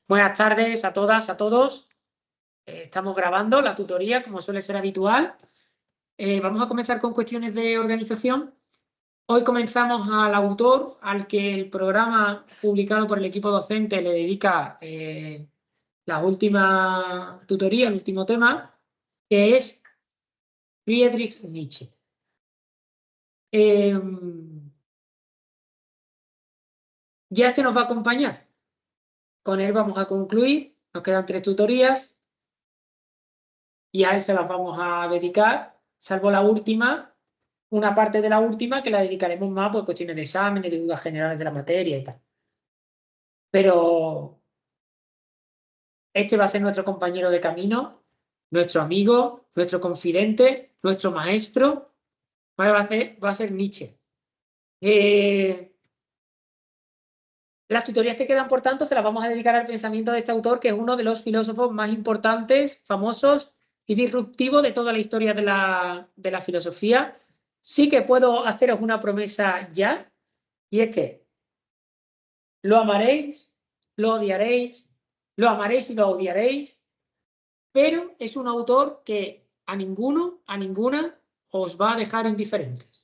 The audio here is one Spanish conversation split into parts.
Buenas tardes a todas, a todos. Estamos grabando la tutoría, como suele ser habitual. Vamos a comenzar con cuestiones de organización. Hoy comenzamos al autor, al que el programa publicado por el equipo docente le dedica la última tutoría, el último tema, que es Friedrich Nietzsche. Ya este nos va a acompañar. Con él vamos a concluir. Nos quedan 3 tutorías y a él se las vamos a dedicar, salvo la última, una parte de la última que la dedicaremos más por cuestiones de exámenes, de dudas generales de la materia y tal. Pero este va a ser nuestro compañero de camino, nuestro amigo, nuestro confidente, nuestro maestro. Va a ser Nietzsche. Las tutorías que quedan, por tanto, se las vamos a dedicar al pensamiento de este autor, que es uno de los filósofos más importantes, famosos y disruptivos de toda la historia de la filosofía. Sí que puedo haceros una promesa ya, y es que lo amaréis, lo odiaréis, lo amaréis y lo odiaréis, pero es un autor que a ninguno, a ninguna, os va a dejar indiferentes.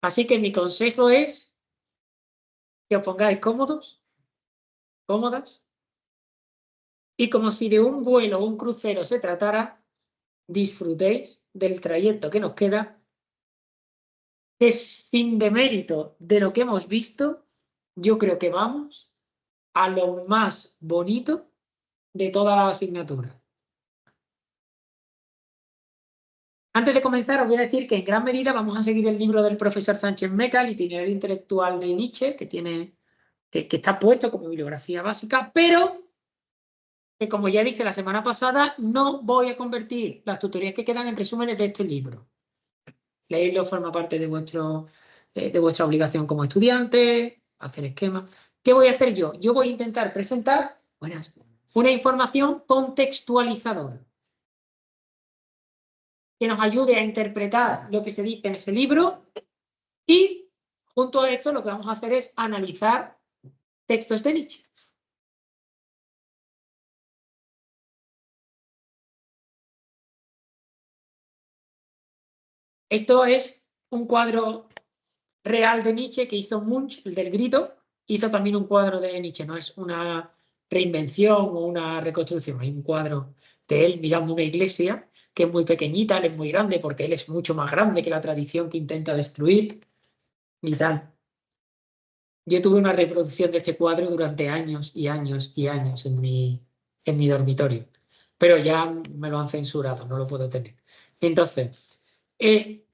Así que mi consejo es que os pongáis cómodos, cómodas, y como si de un vuelo o un crucero se tratara, disfrutéis del trayecto que nos queda, que sin demérito de lo que hemos visto, yo creo que vamos a lo más bonito de toda la asignatura. Antes de comenzar, os voy a decir que en gran medida vamos a seguir el libro del profesor Sánchez Meca, el itinerario intelectual de Nietzsche, que está puesto como bibliografía básica, pero que, como ya dije la semana pasada, no voy a convertir las tutorías que quedan en resúmenes de este libro. Leerlo forma parte de vuestra obligación como estudiante, hacer esquemas. ¿Qué voy a hacer yo? Yo voy a intentar presentar una información contextualizadora que nos ayude a interpretar lo que se dice en ese libro y, junto a esto, lo que vamos a hacer es analizar textos de Nietzsche. Esto es un cuadro real de Nietzsche que hizo Munch, el del grito. Hizo también un cuadro de Nietzsche, no es una reinvención o una reconstrucción, hay un cuadro de él mirando una iglesia que es muy pequeñita, él es muy grande porque él es mucho más grande que la tradición que intenta destruir y tal. Yo tuve una reproducción de este cuadro durante años y años y años en mi dormitorio, pero ya me lo han censurado, no lo puedo tener. Entonces,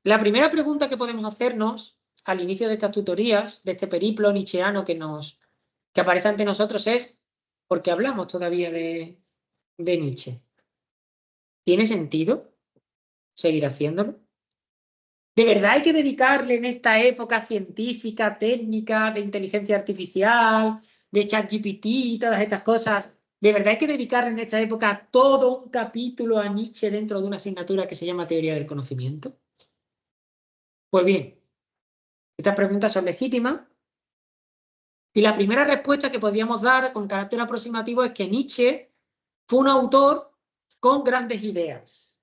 la primera pregunta que podemos hacernos al inicio de estas tutorías, de este periplo nietzscheano que aparece ante nosotros es: ¿por qué hablamos todavía de Nietzsche? ¿Tiene sentido seguir haciéndolo? ¿De verdad hay que dedicarle en esta época científica, técnica, de inteligencia artificial, de ChatGPT y todas estas cosas? ¿De verdad hay que dedicarle en esta época todo un capítulo a Nietzsche dentro de una asignatura que se llama Teoría del Conocimiento? Pues bien, estas preguntas son legítimas y la primera respuesta que podríamos dar con carácter aproximativo es que Nietzsche fue un autor con grandes ideas,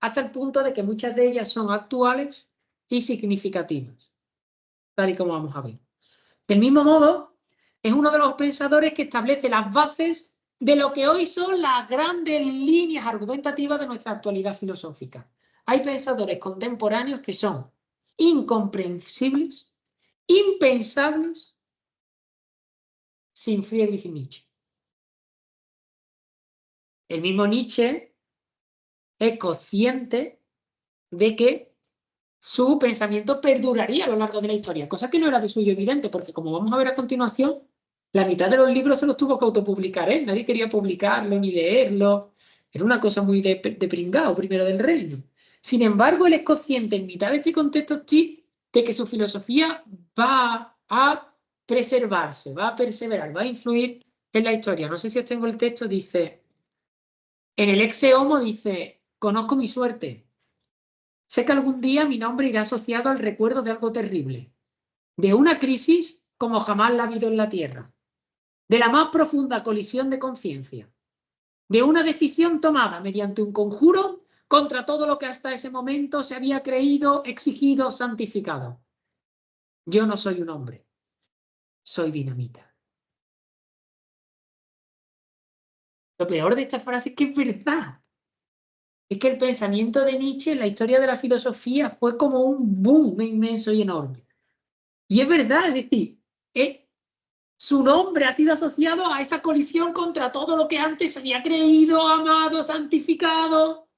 hasta el punto de que muchas de ellas son actuales y significativas, tal y como vamos a ver. Del mismo modo, es uno de los pensadores que establece las bases de lo que hoy son las grandes líneas argumentativas de nuestra actualidad filosófica. Hay pensadores contemporáneos que son incomprensibles, impensables, sin Friedrich Nietzsche. El mismo Nietzsche es consciente de que su pensamiento perduraría a lo largo de la historia, cosa que no era de suyo evidente, porque, como vamos a ver a continuación, la mitad de los libros se los tuvo que autopublicar, ¿eh? Nadie quería publicarlo ni leerlo. Era una cosa muy de pringao, primero del reino. Sin embargo, él es consciente en mitad de este contexto de que su filosofía va a preservarse, va a perseverar, va a influir en la historia. No sé si os tengo el texto, dice, en el Exe Homo dice: conozco mi suerte. Sé que algún día mi nombre irá asociado al recuerdo de algo terrible, de una crisis como jamás la ha habido en la Tierra, de la más profunda colisión de conciencia, de una decisión tomada mediante un conjuro contra todo lo que hasta ese momento se había creído, exigido, santificado. Yo no soy un hombre, soy dinamita. Lo peor de esta frase es que es verdad. Es que el pensamiento de Nietzsche en la historia de la filosofía fue como un boom inmenso y enorme. Y es verdad, es decir, su nombre ha sido asociado a esa colisión contra todo lo que antes se había creído, amado, santificado.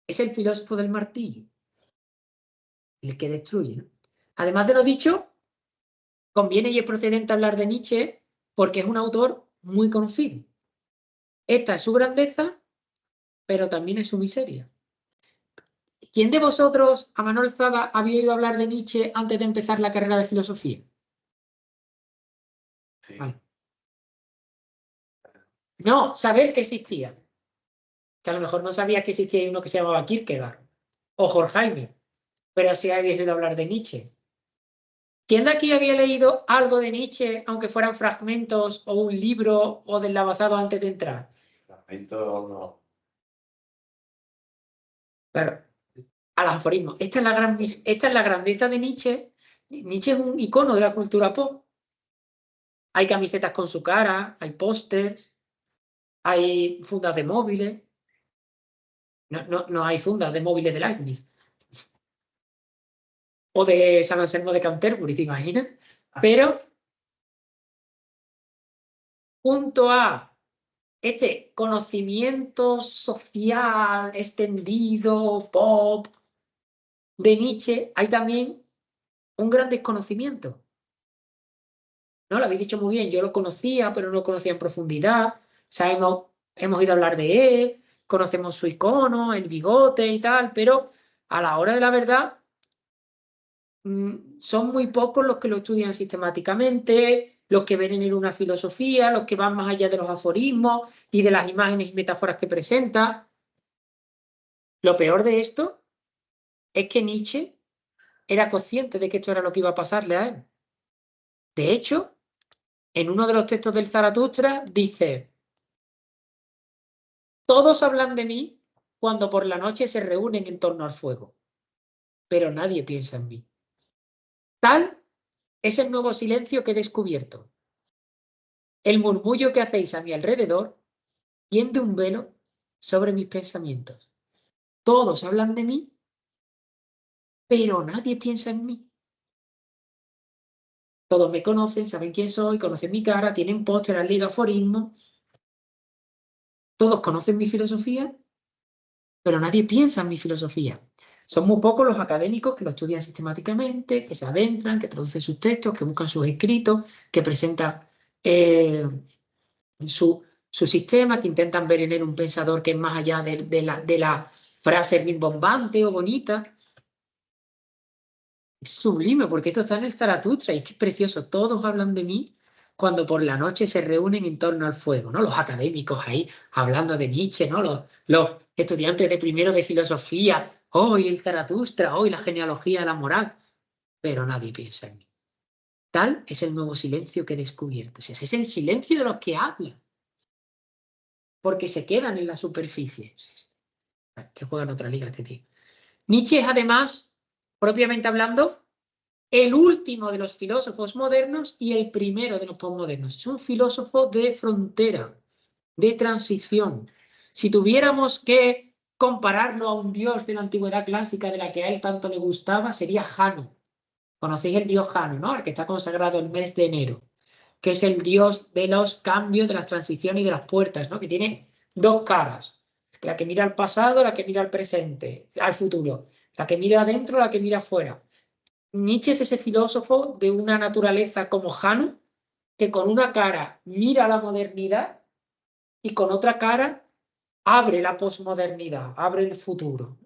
Es el filósofo del martillo, el que destruye, ¿no? Además de lo dicho, conviene y es procedente hablar de Nietzsche porque es un autor muy conocido. Esta es su grandeza, pero también es su miseria. ¿Quién de vosotros, a mano alzada, había oído hablar de Nietzsche antes de empezar la carrera de filosofía? Sí. Vale. No, saber que existía. Que a lo mejor no sabía que existía uno que se llamaba Kierkegaard o Horkheimer, pero sí había oído hablar de Nietzsche. ¿Quién de aquí había leído algo de Nietzsche, aunque fueran fragmentos o un libro o deslavazado antes de entrar? Fragmentos no. Claro, a los aforismos. Esta es la grandeza de Nietzsche. Nietzsche es un icono de la cultura pop. Hay camisetas con su cara, hay pósters, hay fundas de móviles. No hay fundas de móviles de Leibniz. O de San Anselmo de Canterbury, ¿te imaginas? Pero, junto a este conocimiento social extendido, pop, de Nietzsche, hay también un gran desconocimiento. ¿No? Lo habéis dicho muy bien, yo lo conocía, pero no lo conocía en profundidad. O sea, hemos ido a hablar de él, conocemos su icono, el bigote y tal, pero a la hora de la verdad son muy pocos los que lo estudian sistemáticamente, los que ven en él una filosofía, los que van más allá de los aforismos y de las imágenes y metáforas que presenta. Lo peor de esto es que Nietzsche era consciente de que esto era lo que iba a pasarle a él. De hecho, en uno de los textos del Zaratustra dice: todos hablan de mí cuando por la noche se reúnen en torno al fuego, pero nadie piensa en mí. Tal es el nuevo silencio que he descubierto. El murmullo que hacéis a mi alrededor tiende un velo sobre mis pensamientos. Todos hablan de mí, pero nadie piensa en mí. Todos me conocen, saben quién soy, conocen mi cara, tienen póster, han leído aforismos. Todos conocen mi filosofía, pero nadie piensa en mi filosofía. Son muy pocos los académicos que lo estudian sistemáticamente, que se adentran, que traducen sus textos, que buscan sus escritos, que presentan su sistema, que intentan ver en él un pensador que es más allá de la frase rimbombante o bonita. Es sublime, porque esto está en el Zaratustra y es que es precioso. Todos hablan de mí cuando por la noche se reúnen en torno al fuego, ¿no? Los académicos ahí hablando de Nietzsche, ¿no? Los estudiantes de primero de filosofía, hoy el Zaratustra, hoy la genealogía de la moral, pero nadie piensa en mí. Tal es el nuevo silencio que he descubierto. Ese es el silencio de los que hablan, porque se quedan en la superficie. Que juega en otra liga este tío. Nietzsche es además, propiamente hablando, el último de los filósofos modernos y el primero de los posmodernos. Es un filósofo de frontera, de transición. Si tuviéramos que compararlo a un dios de la antigüedad clásica de la que a él tanto le gustaba, sería Jano. Conocéis el dios Jano, ¿no? El que está consagrado el mes de enero, que es el dios de los cambios, de las transiciones y de las puertas, ¿no? Que tiene dos caras. La que mira al pasado, la que mira al presente, al futuro. La que mira adentro, la que mira afuera. Nietzsche es ese filósofo de una naturaleza como Jano, que con una cara mira la modernidad y con otra cara abre la posmodernidad, abre el futuro.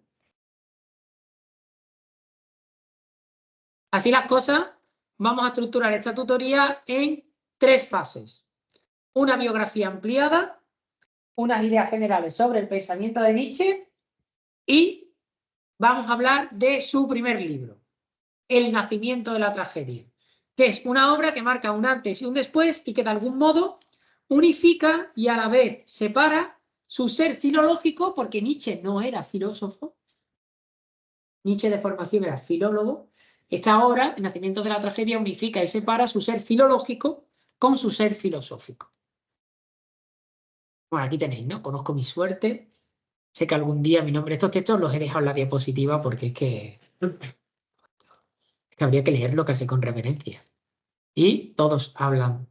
Así las cosas, vamos a estructurar esta tutoría en 3 fases. Una biografía ampliada, unas ideas generales sobre el pensamiento de Nietzsche y vamos a hablar de su primer libro. El nacimiento de la tragedia, que es una obra que marca un antes y un después y que de algún modo unifica y a la vez separa su ser filológico, porque Nietzsche no era filósofo, Nietzsche de formación era filólogo. Esta obra, El nacimiento de la tragedia, unifica y separa su ser filológico con su ser filosófico. Bueno, aquí tenéis, ¿no? Conozco mi suerte. Sé que algún día mi nombre, estos textos los he dejado en la diapositiva porque es que habría que leerlo casi con reverencia. Y todos hablan.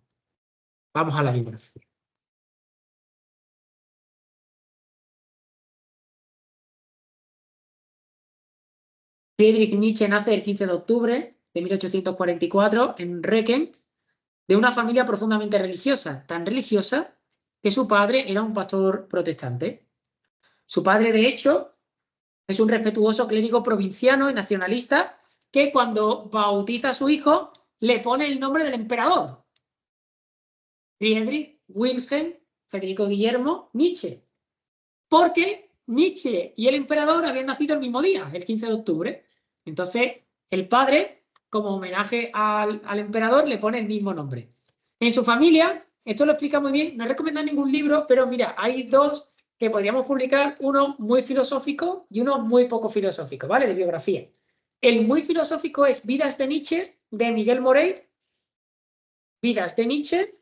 Vamos a la bibliografía. Friedrich Nietzsche nace el 15 de octubre de 1844 en Recken, de una familia profundamente religiosa, tan religiosa que su padre era un pastor protestante. Su padre, de hecho, es un respetuoso clérigo provinciano y nacionalista que cuando bautiza a su hijo le pone el nombre del emperador. Friedrich Wilhelm Federico Guillermo Nietzsche. Porque Nietzsche y el emperador habían nacido el mismo día, el 15 de octubre. Entonces, el padre, como homenaje al emperador, le pone el mismo nombre. En su familia, esto lo explica muy bien, no he recomendado ningún libro, pero mira, hay dos que podríamos publicar, uno muy filosófico y uno muy poco filosófico, ¿vale? De biografía. El muy filosófico es Vidas de Nietzsche, de Miguel Morey. Vidas de Nietzsche,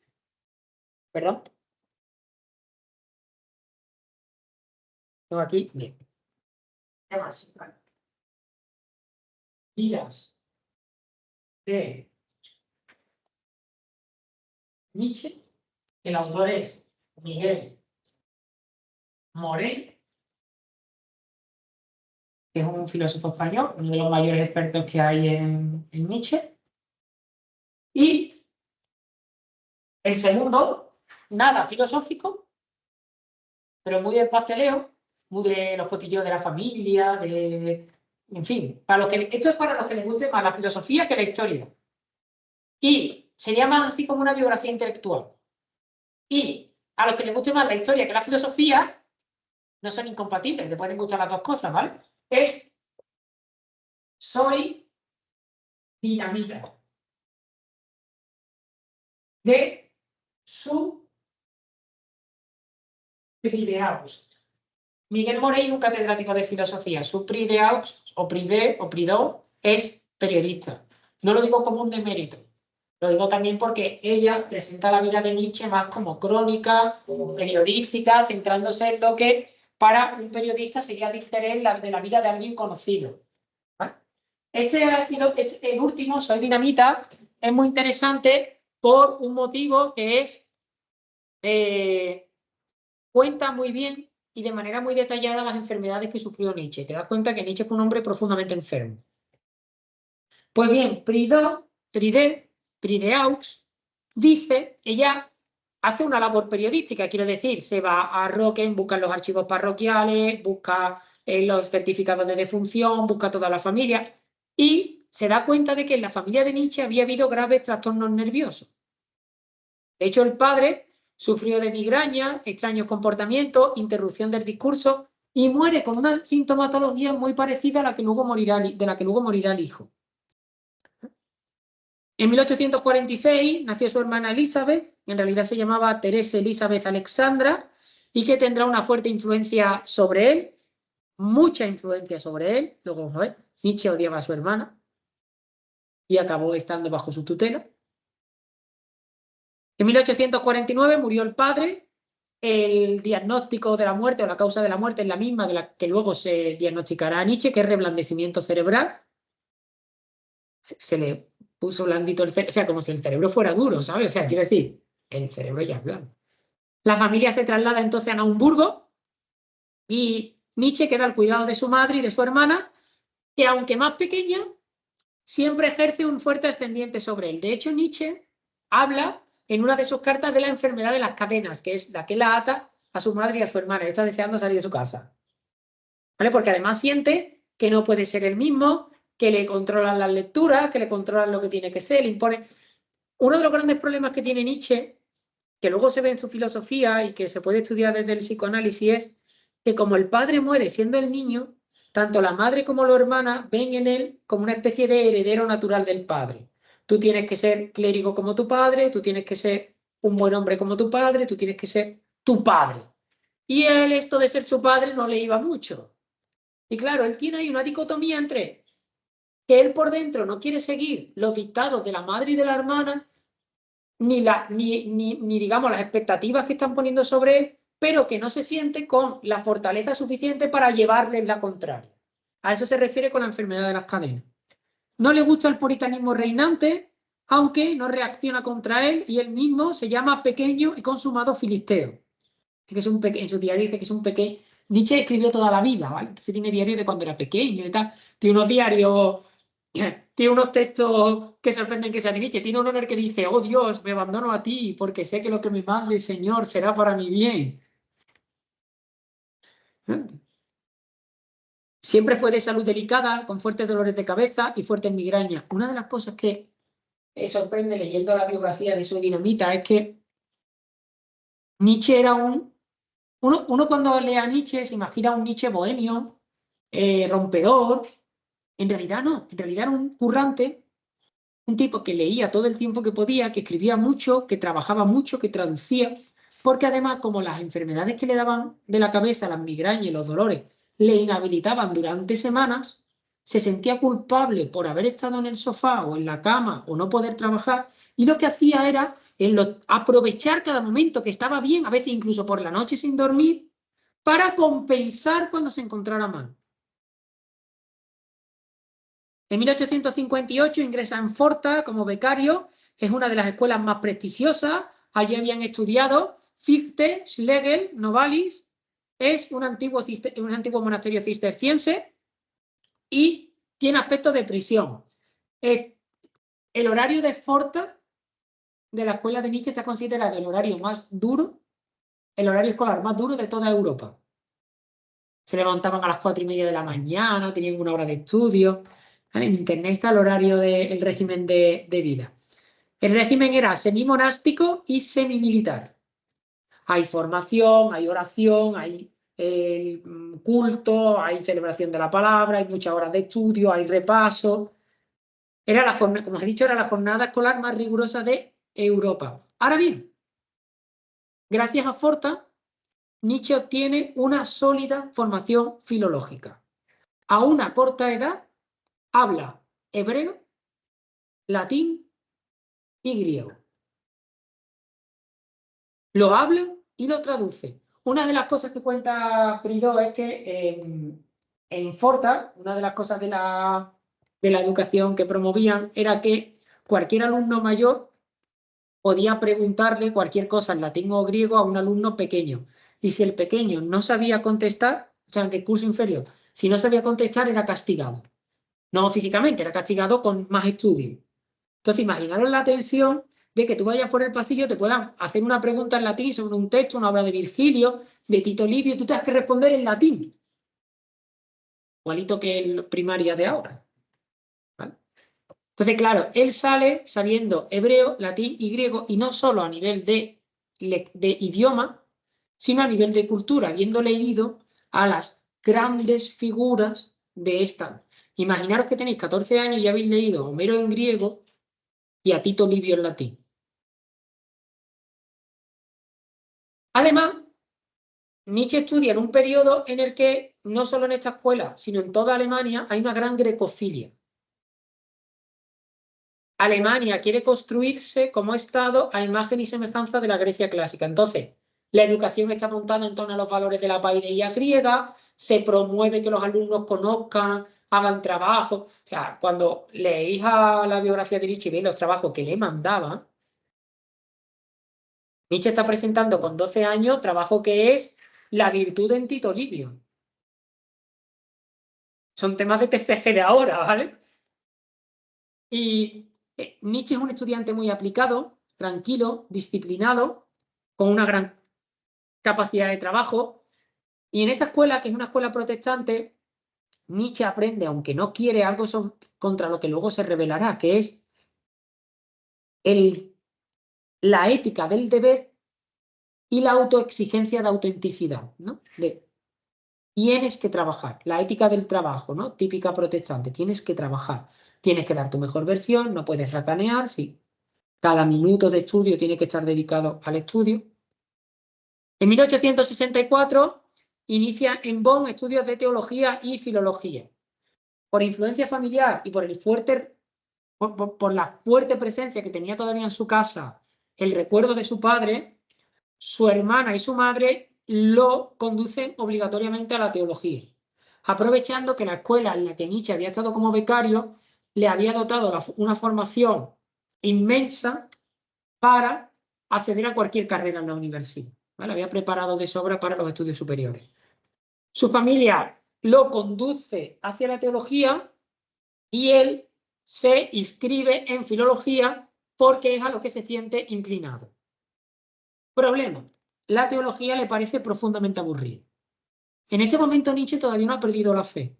perdón. Tengo aquí, bien. ¿Qué más? Vidas de Nietzsche. El autor es Miguel Morey, que es un filósofo español, uno de los mayores expertos que hay en Nietzsche. Y el segundo, nada filosófico, pero muy del pasteleo, muy de los cotilleos de la familia, en fin, esto es para los que les guste más la filosofía que la historia. Y sería más así como una biografía intelectual. Y a los que les guste más la historia que la filosofía, no son incompatibles, te pueden gustar las dos cosas, ¿vale? Soy dinamita. De su Prideaux. Miguel Morey, un catedrático de filosofía. Su Prideaux, o Prideaux, es periodista. No lo digo como un demérito. Lo digo también porque ella presenta la vida de Nietzsche más como crónica, periodística, centrándose en lo que para un periodista sería de interés de la vida de alguien conocido. ¿Vale? El último, Soy Dinamita, es muy interesante por un motivo que es cuenta muy bien y de manera muy detallada las enfermedades que sufrió Nietzsche. Te das cuenta que Nietzsche fue un hombre profundamente enfermo. Pues bien, Prideaux dice, ella hace una labor periodística, quiero decir, se va a Rocken, busca los archivos parroquiales, busca los certificados de defunción, busca toda la familia y se da cuenta de que en la familia de Nietzsche había habido graves trastornos nerviosos. De hecho, el padre sufrió de migraña, extraños comportamientos, interrupción del discurso y muere con una sintomatología muy parecida a la que luego de la que luego morirá el hijo. En 1846 nació su hermana Elizabeth, en realidad se llamaba Teresa Elizabeth Alexandra, y que tendrá una fuerte influencia sobre él, mucha influencia sobre él. Luego vamos a ver, Nietzsche odiaba a su hermana y acabó estando bajo su tutela. En 1849 murió el padre. El diagnóstico de la muerte o la causa de la muerte es la misma de la que luego se diagnosticará a Nietzsche, que es reblandecimiento cerebral. Se le puso blandito el cerebro, o sea, como si el cerebro fuera duro, ¿sabes? O sea, quiero decir, el cerebro ya es blando. La familia se traslada entonces a Naumburgo y Nietzsche queda al cuidado de su madre y de su hermana, que aunque más pequeña, siempre ejerce un fuerte ascendiente sobre él. De hecho, Nietzsche habla en una de sus cartas de la enfermedad de las cadenas, que es la que la ata a su madre y a su hermana. Él está deseando salir de su casa. ¿Vale? Porque además siente que no puede ser el mismo, que le controlan las lecturas, que le controlan lo que tiene que ser, le impone. Uno de los grandes problemas que tiene Nietzsche, que luego se ve en su filosofía y que se puede estudiar desde el psicoanálisis, es que como el padre muere siendo el niño, Tanto la madre como la hermana ven en él como una especie de heredero natural del padre. Tú tienes que ser clérigo como tu padre, tú tienes que ser un buen hombre como tu padre, tú tienes que ser tu padre. Y él esto de ser su padre no le iba mucho. Y claro, él tiene ahí una dicotomía entre que él por dentro no quiere seguir los dictados de la madre y de la hermana, ni digamos las expectativas que están poniendo sobre él, pero que no se siente con la fortaleza suficiente para llevarle la contraria. A eso se refiere con la enfermedad de las cadenas. No le gusta el puritanismo reinante, aunque no reacciona contra él y él mismo se llama pequeño y consumado filisteo. Que es en su diario dice que es un pequeño. Nietzsche escribió toda la vida, ¿vale? Entonces tiene diarios de cuando era pequeño y tal. Tiene unos diarios, tiene unos textos que sorprenden que sea de Nietzsche. Tiene uno en el que dice, oh Dios, me abandono a ti porque sé que lo que me mande el Señor será para mi bien. Siempre fue de salud delicada, con fuertes dolores de cabeza y fuertes migrañas. Una de las cosas que sorprende leyendo la biografía de su dinamita es que Nietzsche era uno cuando lee a Nietzsche se imagina un Nietzsche bohemio, rompedor. En realidad no, en realidad era un currante, un tipo que leía todo el tiempo que podía, que escribía mucho, que trabajaba mucho, que traducía, porque además como las enfermedades que le daban de la cabeza, las migrañas y los dolores, le inhabilitaban durante semanas, se sentía culpable por haber estado en el sofá o en la cama o no poder trabajar, y lo que hacía era aprovechar cada momento que estaba bien, a veces incluso por la noche sin dormir, para compensar cuando se encontrara mal. En 1858 ingresa en Forta como becario, es una de las escuelas más prestigiosas. Allí habían estudiado Fichte, Schlegel, Novalis, es un antiguo monasterio cisterciense y tiene aspectos de prisión. El horario de Forta, de la escuela de Nietzsche, está considerado el horario más duro, el horario escolar más duro de toda Europa. Se levantaban a las 4:30 de la mañana, tenían una hora de estudio. En Internet está el horario del régimen de vida. El régimen era semi-monástico y semi-militar. Hay formación, hay oración, hay culto, hay celebración de la palabra, hay muchas horas de estudio, hay repaso. Era la jornada, como os he dicho, era la jornada escolar más rigurosa de Europa. Ahora bien, gracias a Forta, Nietzsche obtiene una sólida formación filológica. A una corta edad habla hebreo, latín y griego. Lo habla y lo traduce. Una de las cosas que cuenta Prideaux es que en Forta, una de las cosas de la educación que promovían era que cualquier alumno mayor podía preguntarle cualquier cosa en latín o griego a un alumno pequeño. Y si el pequeño no sabía contestar, o sea, de curso inferior, si no sabía contestar era castigado. No físicamente, era castigado con más estudio. Entonces, imaginaros la tensión de que tú vayas por el pasillo, te puedan hacer una pregunta en latín sobre un texto, una obra de Virgilio, de Tito Livio, y tú te has que responder en latín. Igualito que el primaria de ahora. ¿Vale? Entonces, claro, él sale sabiendo hebreo, latín y griego, y no solo a nivel de idioma, sino a nivel de cultura, habiendo leído a las grandes figuras de esta. Imaginaros que tenéis 14 años y habéis leído a Homero en griego y a Tito Livio en latín. Además, Nietzsche estudia en un periodo en el que, no solo en esta escuela, sino en toda Alemania, hay una gran grecofilia. Alemania quiere construirse como Estado a imagen y semejanza de la Grecia clásica. Entonces, la educación está montada en torno a los valores de la paideia griega, se promueve que los alumnos conozcan, hagan trabajo. O sea, cuando leéis a la biografía de Nietzsche y veis los trabajos que le mandaban, Nietzsche está presentando con 12 años trabajo que es la virtud en Tito Livio. Son temas de TFG de ahora, ¿vale? Y Nietzsche es un estudiante muy aplicado, tranquilo, disciplinado, con una gran capacidad de trabajo. Y en esta escuela, que es una escuela protestante, Nietzsche aprende, aunque no quiere, algo contra lo que luego se revelará, que es la ética del deber y la autoexigencia de autenticidad, ¿no? tienes que trabajar. La ética del trabajo, ¿no? Típica protestante, tienes que trabajar. Tienes que dar tu mejor versión, no puedes racanear, sí. Cada minuto de estudio tiene que estar dedicado al estudio. En 1864 inicia en Bonn estudios de teología y filología. Por influencia familiar y por la fuerte presencia que tenía todavía en su casa el recuerdo de su padre, su hermana y su madre lo conducen obligatoriamente a la teología, aprovechando que la escuela en la que Nietzsche había estado como becario le había dotado una formación inmensa para acceder a cualquier carrera en la universidad. ¿Vale? Había preparado de sobra para los estudios superiores. Su familia lo conduce hacia la teología y él se inscribe en filología porque es a lo que se siente inclinado. Problema: la teología le parece profundamente aburrida. En este momento Nietzsche todavía no ha perdido la fe,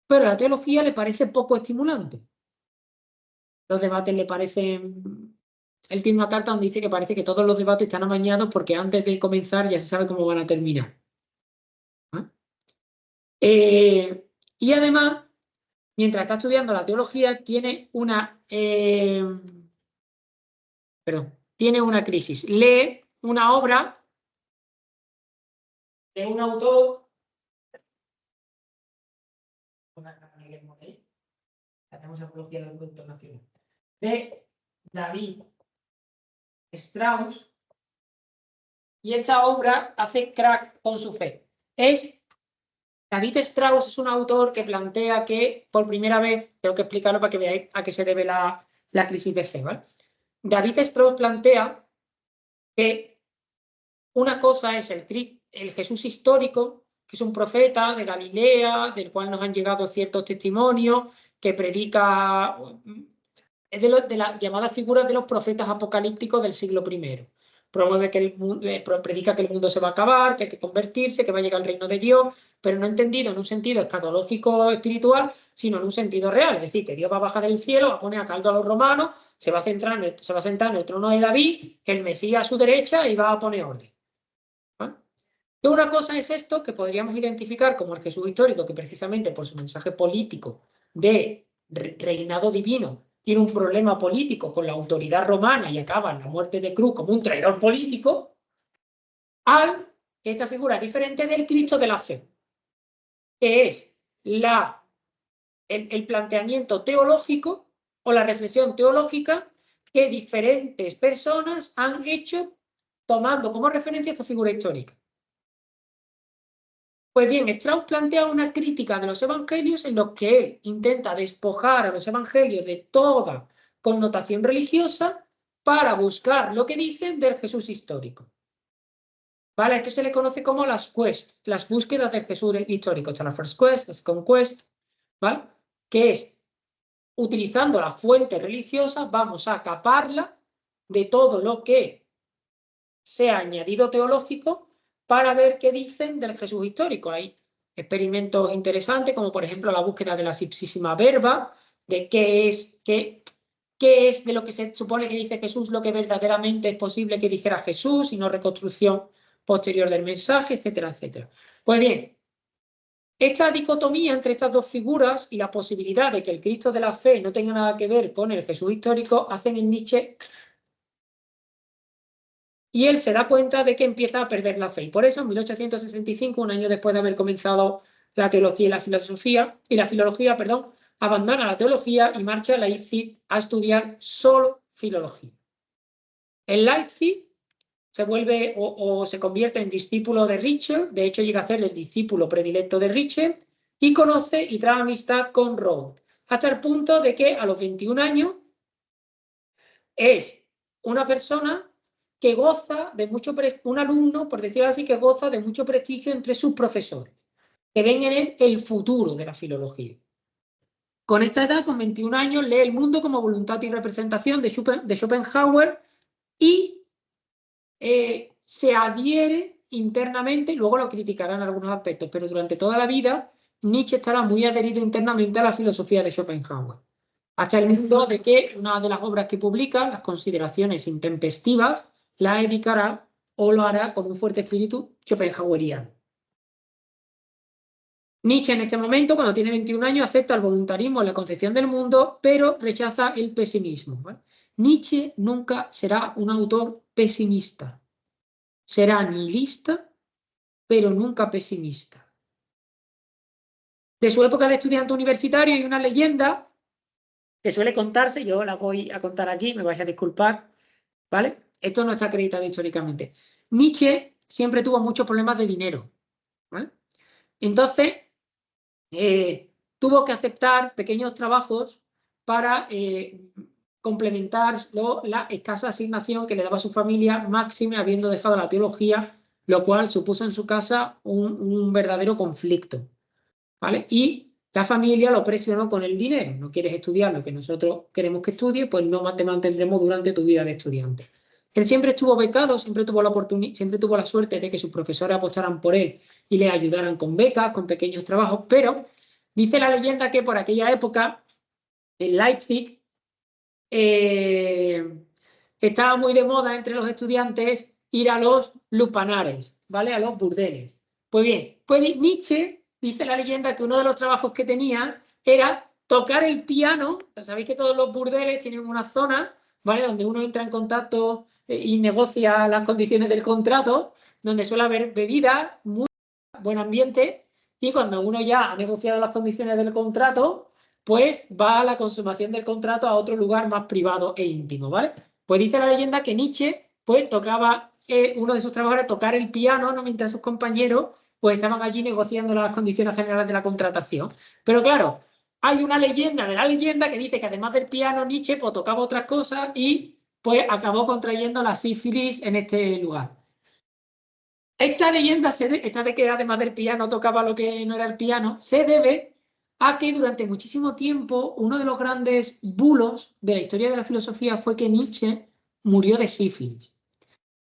pero la teología le parece poco estimulante. Los debates le parecen... Él tiene una carta donde dice que parece que todos los debates están amañados porque antes de comenzar ya se sabe cómo van a terminar. Y además, mientras está estudiando la teología, tiene una crisis. Lee una obra de un autor, de David Strauss, y esta obra hace crack con su fe. David Strauss es un autor que plantea que, por primera vez, tengo que explicarlo para que veáis a qué se debe la crisis de fe, ¿vale? David Strauss plantea que una cosa es el Jesús histórico, que es un profeta de Galilea, del cual nos han llegado ciertos testimonios, que predica, es de las llamadas figuras de los profetas apocalípticos del siglo I. Promueve predica que el mundo se va a acabar, que hay que convertirse, que va a llegar el reino de Dios, pero no entendido en un sentido escatológico espiritual, sino en un sentido real. Es decir, que Dios va a bajar del cielo, va a poner a caldo a los romanos, se va a sentar en el trono de David, el Mesías a su derecha y va a poner orden. ¿Vale? Una cosa es esto, que podríamos identificar como el Jesús histórico, que precisamente por su mensaje político de reinado divino tiene un problema político con la autoridad romana y acaba en la muerte de Cruz como un traidor político, al que esta figura es diferente del Cristo de la fe, que es el planteamiento teológico o la reflexión teológica que diferentes personas han hecho tomando como referencia esta figura histórica. Pues bien, Strauss plantea una crítica de los evangelios en los que él intenta despojar a los evangelios de toda connotación religiosa para buscar lo que dicen del Jesús histórico. ¿Vale? Esto se le conoce como las quests, las búsquedas del Jesús histórico. Está la first quest, la second quest, ¿vale? Que es, utilizando la fuente religiosa, vamos a caparla de todo lo que sea añadido teológico para ver qué dicen del Jesús histórico. Hay experimentos interesantes, como por ejemplo la búsqueda de la ipsísima verba, de qué es de lo que se supone que dice Jesús, lo que verdaderamente es posible que dijera Jesús, y no reconstrucción posterior del mensaje, etcétera, etcétera. Pues bien, esta dicotomía entre estas dos figuras y la posibilidad de que el Cristo de la fe no tenga nada que ver con el Jesús histórico hacen en Nietzsche... Y él se da cuenta de que empieza a perder la fe. Y por eso, en 1865, un año después de haber comenzado la teología y la filología, abandona la teología y marcha a Leipzig a estudiar solo filología. En Leipzig se vuelve o se convierte en discípulo de Ritschl, de hecho llega a ser el discípulo predilecto de Ritschl, y conoce y trae amistad con Roth, hasta el punto de que a los 21 años es una persona que goza de mucho prestigio, un alumno, por decirlo así, que goza de mucho prestigio entre sus profesores, que ven en él el futuro de la filología. Con esta edad, con 21 años, lee El mundo como voluntad y representación de Schopenhauer y se adhiere internamente, luego lo criticarán en algunos aspectos, pero durante toda la vida Nietzsche estará muy adherido internamente a la filosofía de Schopenhauer. Hasta el punto de que una de las obras que publica, Las consideraciones intempestivas, la dedicará o lo hará con un fuerte espíritu schopenhaueriano. Nietzsche en este momento, cuando tiene 21 años, acepta el voluntarismo en la concepción del mundo, pero rechaza el pesimismo, ¿vale? Nietzsche nunca será un autor pesimista. Será nihilista, pero nunca pesimista. De su época de estudiante universitario hay una leyenda que suele contarse, yo la voy a contar aquí, me vais a disculpar, ¿vale? Esto no está acreditado históricamente. Nietzsche siempre tuvo muchos problemas de dinero, ¿vale? Entonces, tuvo que aceptar pequeños trabajos para complementar la escasa asignación que le daba su familia, máxime habiendo dejado la teología, lo cual supuso en su casa un verdadero conflicto, ¿vale? Y la familia lo presionó con el dinero. No quieres estudiar lo que nosotros queremos que estudie, pues no te mantendremos durante tu vida de estudiante. Él siempre estuvo becado, siempre tuvo la suerte de que sus profesores apostaran por él y le ayudaran con becas, con pequeños trabajos, pero dice la leyenda que por aquella época en Leipzig estaba muy de moda entre los estudiantes ir a los lupanares, ¿vale? A los burdeles. Pues bien, pues Nietzsche dice la leyenda que uno de los trabajos que tenía era tocar el piano. Sabéis que todos los burdeles tienen una zona, ¿vale? Donde uno entra en contacto y negocia las condiciones del contrato, donde suele haber bebida, muy buen ambiente, y cuando uno ya ha negociado las condiciones del contrato, pues va a la consumación del contrato a otro lugar más privado e íntimo, ¿vale? Pues dice la leyenda que Nietzsche, pues tocaba, uno de sus trabajos era tocar el piano, ¿no? Mientras sus compañeros, pues estaban allí negociando las condiciones generales de la contratación. Pero claro, hay una leyenda de la leyenda que dice que además del piano, Nietzsche pues tocaba otras cosas y pues acabó contrayendo la sífilis en este lugar. Esta leyenda, esta de que además del piano tocaba lo que no era el piano, se debe a que durante muchísimo tiempo uno de los grandes bulos de la historia de la filosofía fue que Nietzsche murió de sífilis.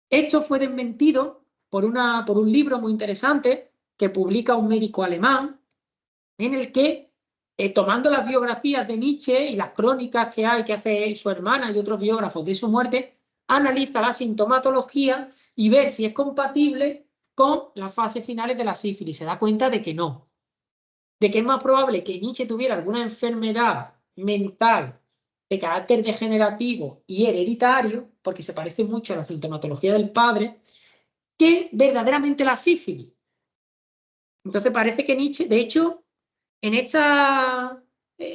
Esto fue desmentido por un libro muy interesante que publica un médico alemán en el que, tomando las biografías de Nietzsche y las crónicas que hay que hace su hermana y otros biógrafos de su muerte, analiza la sintomatología y ver si es compatible con las fases finales de la sífilis. Se da cuenta de que no, de que es más probable que Nietzsche tuviera alguna enfermedad mental de carácter degenerativo y hereditario, porque se parece mucho a la sintomatología del padre, que verdaderamente la sífilis. Entonces parece que Nietzsche, de hecho, en este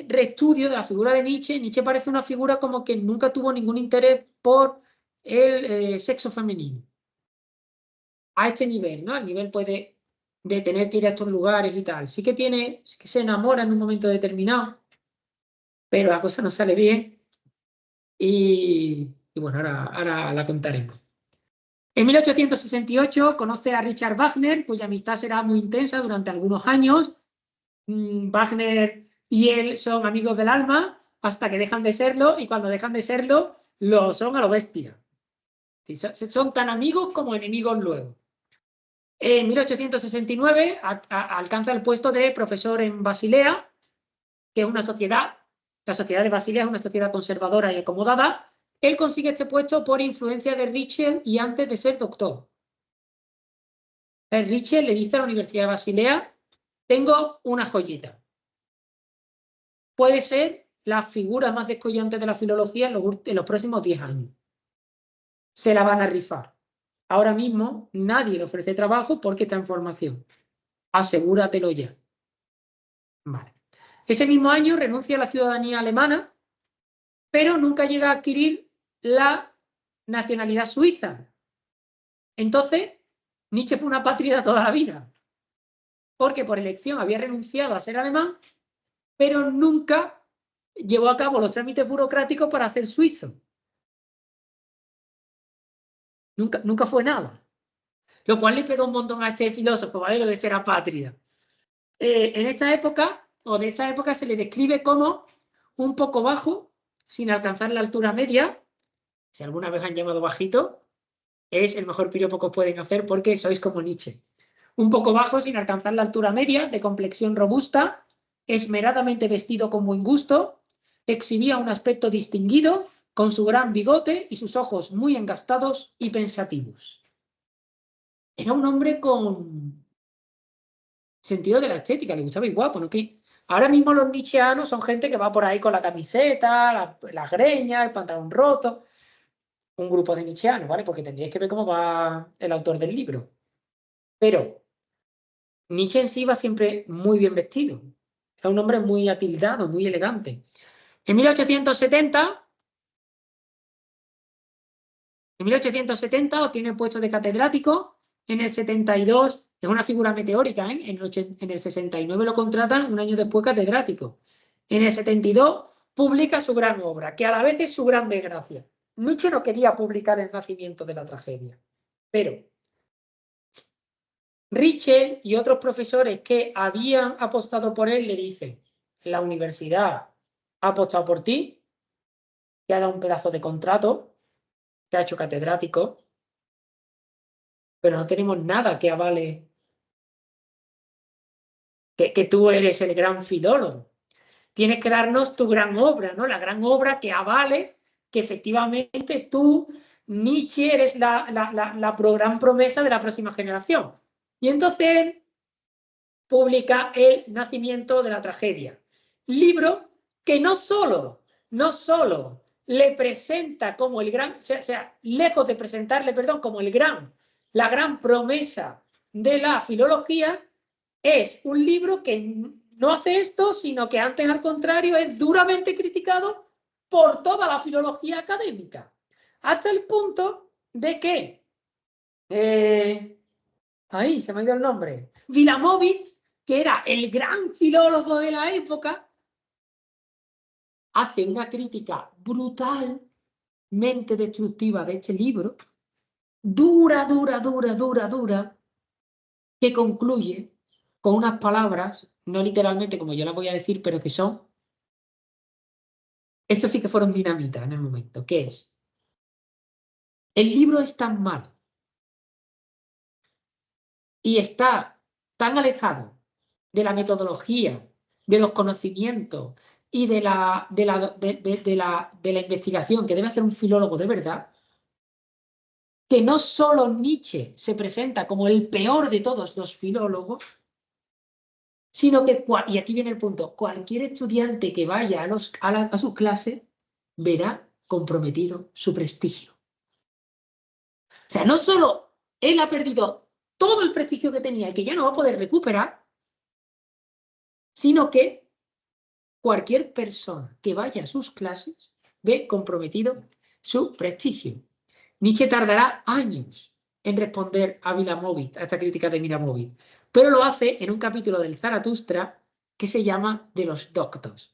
reestudio de la figura de Nietzsche, Nietzsche parece una figura como que nunca tuvo ningún interés por el sexo femenino. A este nivel, ¿no? Al nivel puede de tener que ir a estos lugares y tal. Sí que se enamora en un momento determinado, pero la cosa no sale bien. Y bueno, ahora la contaremos. En 1868 conoce a Richard Wagner, cuya amistad será muy intensa durante algunos años. Wagner y él son amigos del alma hasta que dejan de serlo, y cuando dejan de serlo, lo son a lo bestia. Son tan amigos como enemigos luego. En 1869 alcanza el puesto de profesor en Basilea, que es una sociedad, la sociedad de Basilea es una sociedad conservadora y acomodada. Él consigue este puesto por influencia de Ritschl y antes de ser doctor. Ritschl le dice a la Universidad de Basilea: tengo una joyita. Puede ser la figura más descollante de la filología en los próximos 10 años. Se la van a rifar. Ahora mismo nadie le ofrece trabajo porque está en formación. Asegúratelo ya. Vale. Ese mismo año renuncia a la ciudadanía alemana, pero nunca llega a adquirir la nacionalidad suiza. Entonces, Nietzsche fue una apátrida toda la vida, porque por elección había renunciado a ser alemán, pero nunca llevó a cabo los trámites burocráticos para ser suizo. Nunca fue nada. Lo cual le pega un montón a este filósofo, ¿vale? Lo de ser apátrida. En esta época, o de esta época, se le describe como un poco bajo, sin alcanzar la altura media. Si alguna vez han llamado bajito, es el mejor piropo que os pueden hacer porque sois como Nietzsche. Un poco bajo, sin alcanzar la altura media, de complexión robusta, esmeradamente vestido con buen gusto, exhibía un aspecto distinguido, con su gran bigote y sus ojos muy engastados y pensativos. Era un hombre con Sentido de la estética, le gustaba ir guapo, ¿no? Que ahora mismo los nietzscheanos son gente que va por ahí con la camiseta, las greñas, el pantalón roto. Un grupo de nietzscheanos, ¿vale? Porque tendríais que ver cómo va el autor del libro. Pero Nietzsche en sí va siempre muy bien vestido. Era un hombre muy atildado, muy elegante. En 1870, obtiene el puesto de catedrático. En el 72 es una figura meteórica, ¿eh? En el 69 lo contratan, un año después catedrático. En el 72 publica su gran obra, que a la vez es su gran desgracia. Nietzsche no quería publicar El nacimiento de la tragedia, pero Ritschl y otros profesores que habían apostado por él le dicen: la universidad ha apostado por ti, te ha dado un pedazo de contrato, te ha hecho catedrático, pero no tenemos nada que avale que tú eres el gran filólogo. Tienes que darnos tu gran obra, ¿no? La gran obra que avale que efectivamente tú, Nietzsche, eres la gran promesa de la próxima generación. Y entonces publica El nacimiento de la tragedia. Libro que no solo le presenta como el gran, o sea, lejos de presentarle, perdón, como la gran promesa de la filología, es un libro que no hace esto, sino que antes, al contrario, es duramente criticado por toda la filología académica. Hasta el punto de que, ahí se me ha ido el nombre, Wilamowitz, que era el gran filólogo de la época, hace una crítica brutalmente destructiva de este libro, dura, que concluye con unas palabras, no literalmente como yo las voy a decir, pero que son, estos sí que fueron dinamita en el momento, que es: el libro es tan malo y está tan alejado de la metodología, de los conocimientos y de la investigación que debe hacer un filólogo de verdad, que no solo Nietzsche se presenta como el peor de todos los filólogos, sino que, y aquí viene el punto, cualquier estudiante que vaya a su clase verá comprometido su prestigio. O sea, no solo él ha perdido todo el prestigio que tenía y que ya no va a poder recuperar, sino que cualquier persona que vaya a sus clases ve comprometido su prestigio. Nietzsche tardará años en responder a Wilamowitz, a esta crítica de Wilamowitz, pero lo hace en un capítulo del Zaratustra que se llama De los doctos,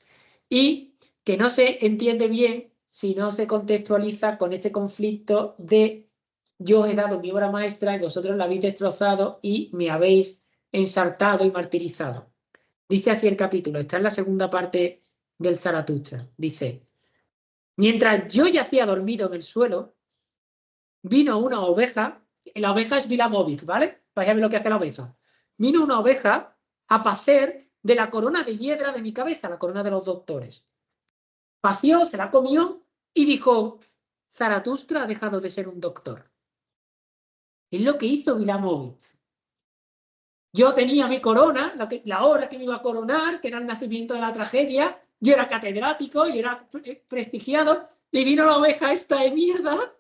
y que no se entiende bien si no se contextualiza con este conflicto de: yo os he dado mi obra maestra y vosotros la habéis destrozado y me habéis ensartado y martirizado. Dice así el capítulo, está en la segunda parte del Zaratustra. Dice: mientras yo yacía dormido en el suelo, vino una oveja. La oveja es Wilamowitz, ¿vale? Vais a ver lo que hace la oveja. Vino una oveja a pacer de la corona de hiedra de mi cabeza, la corona de los doctores. Pació, se la comió y dijo: Zaratustra ha dejado de ser un doctor. Es lo que hizo Wilamowitz. Yo tenía mi corona, la obra que me iba a coronar, que era El nacimiento de la tragedia. Yo era catedrático, yo era prestigiado, y vino la oveja esta de mierda,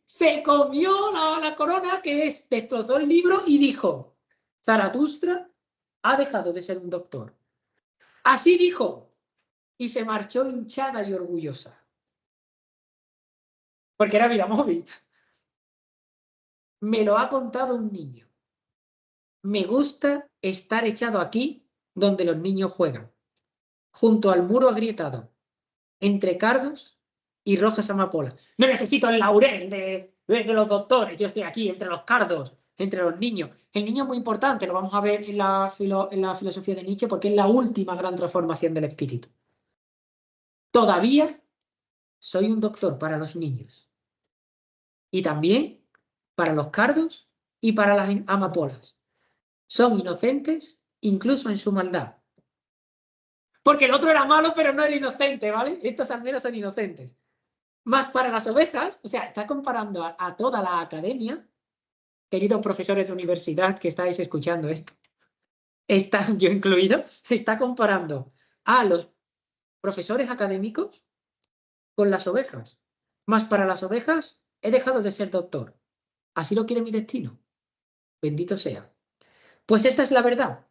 se comió la corona, destrozó el libro y dijo: Zaratustra ha dejado de ser un doctor. Así dijo, y se marchó hinchada y orgullosa. Porque era Wilamowitz. Me lo ha contado un niño. Me gusta estar echado aquí donde los niños juegan, junto al muro agrietado, entre cardos y rojas amapolas. No necesito el laurel de los doctores, yo estoy aquí entre los cardos, entre los niños. El niño es muy importante, lo vamos a ver en la filosofía de Nietzsche, porque es la última gran transformación del espíritu. Todavía soy un doctor para los niños. Y también para los cardos y para las amapolas. Son inocentes incluso en su maldad. Porque el otro era malo, pero no era inocente, ¿vale? Estos al menos son inocentes. Más para las ovejas, o sea, está comparando a toda la academia, queridos profesores de universidad que estáis escuchando esto. yo incluido, está comparando a los profesores académicos con las ovejas. Mas para las ovejas he dejado de ser doctor. Así lo quiere mi destino. Bendito sea. Pues esta es la verdad.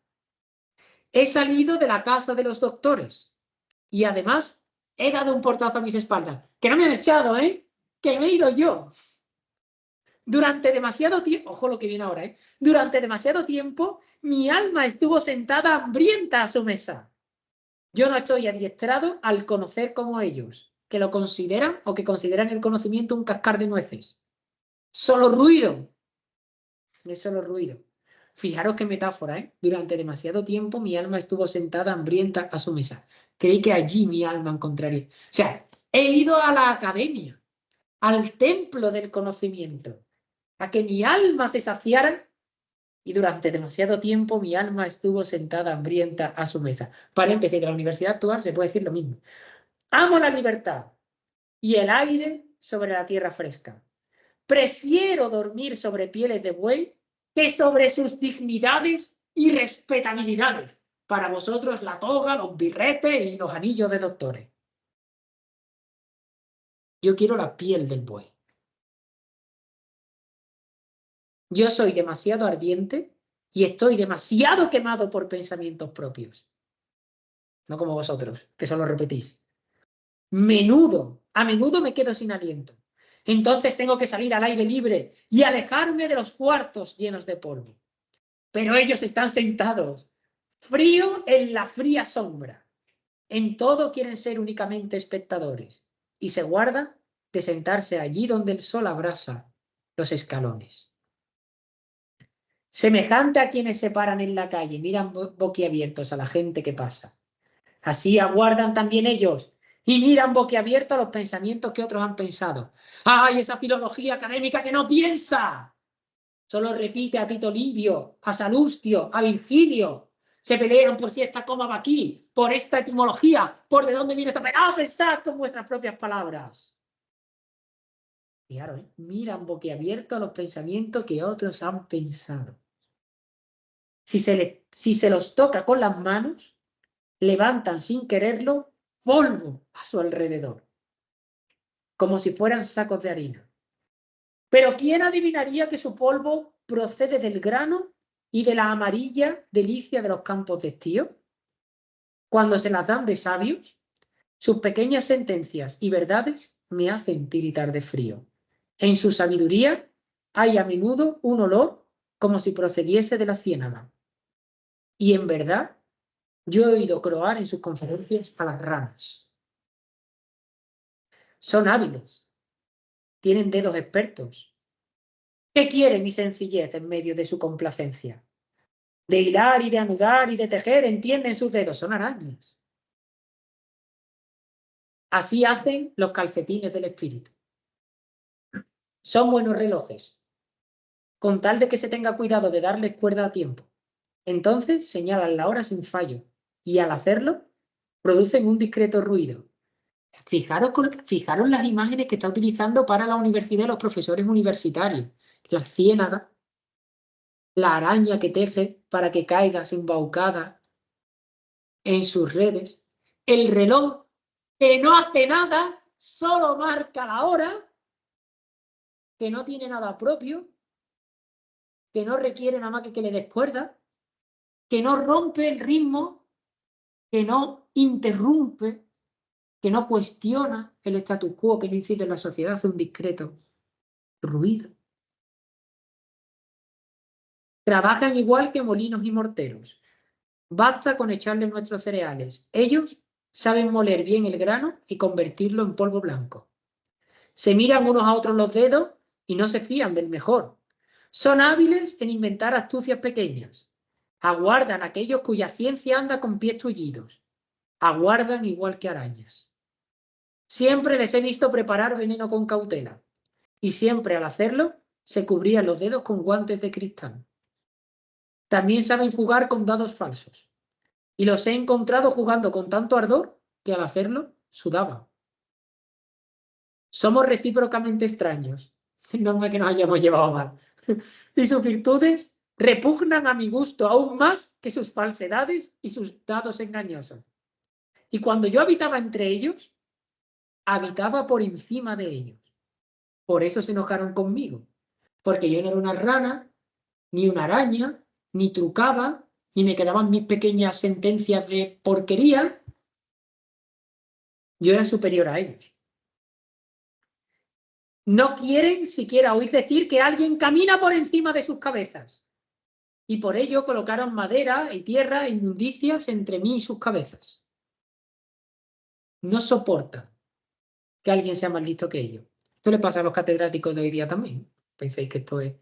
He salido de la casa de los doctores y además he dado un portazo a mis espaldas. Que no me han echado, ¿eh? Que me he ido yo. Durante demasiado tiempo, ojo lo que viene ahora, ¿eh? Durante demasiado tiempo mi alma estuvo sentada hambrienta a su mesa. Yo no estoy adiestrado al conocer como ellos, que lo consideran o que consideran el conocimiento un cascar de nueces. Solo ruido. Es solo ruido. Fijaros qué metáfora, ¿eh? Durante demasiado tiempo mi alma estuvo sentada hambrienta a su mesa. Creí que allí mi alma encontraría. O sea, he ido a la academia, al templo del conocimiento, a que mi alma se saciara y durante demasiado tiempo mi alma estuvo sentada hambrienta a su mesa. Paréntesis, de la universidad actual se puede decir lo mismo. Amo la libertad y el aire sobre la tierra fresca. Prefiero dormir sobre pieles de buey que sobre sus dignidades y respetabilidades. Para vosotros la toga, los birretes y los anillos de doctores. Yo quiero la piel del buey. Yo soy demasiado ardiente y estoy demasiado quemado por pensamientos propios. No como vosotros, que solo repetís. A menudo me quedo sin aliento. Entonces tengo que salir al aire libre y alejarme de los cuartos llenos de polvo. Pero ellos están sentados, frío en la fría sombra. En todo quieren ser únicamente espectadores y se guardan de sentarse allí donde el sol abrasa los escalones. Semejante a quienes se paran en la calle, miran boquiabiertos a la gente que pasa. Así aguardan también ellos y miran boquiabiertos a los pensamientos que otros han pensado. ¡Ay, esa filología académica que no piensa! Solo repite a Tito Livio, a Salustio, a Virgilio. Se pelean por si esta coma va aquí, por esta etimología, por de dónde viene esta palabra. Pensad con vuestras propias palabras. Fijaros, ¿eh? Miran boquiabiertos a los pensamientos que otros han pensado. Si se los toca con las manos, levantan sin quererlo polvo a su alrededor, como si fueran sacos de harina. Pero ¿quién adivinaría que su polvo procede del grano y de la amarilla delicia de los campos de estío? Cuando se las dan de sabios, sus pequeñas sentencias y verdades me hacen tiritar de frío. En su sabiduría hay a menudo un olor como si procediese de la ciénaga. Y en verdad, yo he oído croar en sus conferencias a las ranas. Son hábiles, tienen dedos expertos. ¿Qué quiere mi sencillez en medio de su complacencia? De hilar y de anudar y de tejer, entienden sus dedos, son arañas. Así hacen los calcetines del espíritu. Son buenos relojes, con tal de que se tenga cuidado de darles cuerda a tiempo. Entonces señalan la hora sin fallo y al hacerlo producen un discreto ruido. Fijaros las imágenes que está utilizando para la universidad los profesores universitarios. La ciénaga, la araña que teje para que caiga embaucada en sus redes, el reloj que no hace nada, solo marca la hora, que no tiene nada propio, que no requiere nada más que le des cuerda, que no rompe el ritmo, que no interrumpe, que no cuestiona el status quo, que no incide en la sociedad, hace un discreto ruido. Trabajan igual que molinos y morteros. Basta con echarle nuestros cereales. Ellos saben moler bien el grano y convertirlo en polvo blanco. Se miran unos a otros los dedos y no se fían del mejor. Son hábiles en inventar astucias pequeñas. Aguardan a aquellos cuya ciencia anda con pies tullidos. Aguardan igual que arañas. Siempre les he visto preparar veneno con cautela. Y siempre al hacerlo se cubrían los dedos con guantes de cristal. También saben jugar con dados falsos. Y los he encontrado jugando con tanto ardor que al hacerlo sudaban. Somos recíprocamente extraños. No es que nos hayamos llevado mal. Y sus virtudes repugnan a mi gusto aún más que sus falsedades y sus dados engañosos. Y cuando yo habitaba entre ellos, habitaba por encima de ellos. Por eso se enojaron conmigo, porque yo no era una rana, ni una araña, ni trucaba, ni me quedaban mis pequeñas sentencias de porquería. Yo era superior a ellos. No quieren siquiera oír decir que alguien camina por encima de sus cabezas. Y por ello colocaron madera y tierra e inmundicias entre mí y sus cabezas. No soportan que alguien sea más listo que ellos. Esto le pasa a los catedráticos de hoy día también. Pensáis que esto es...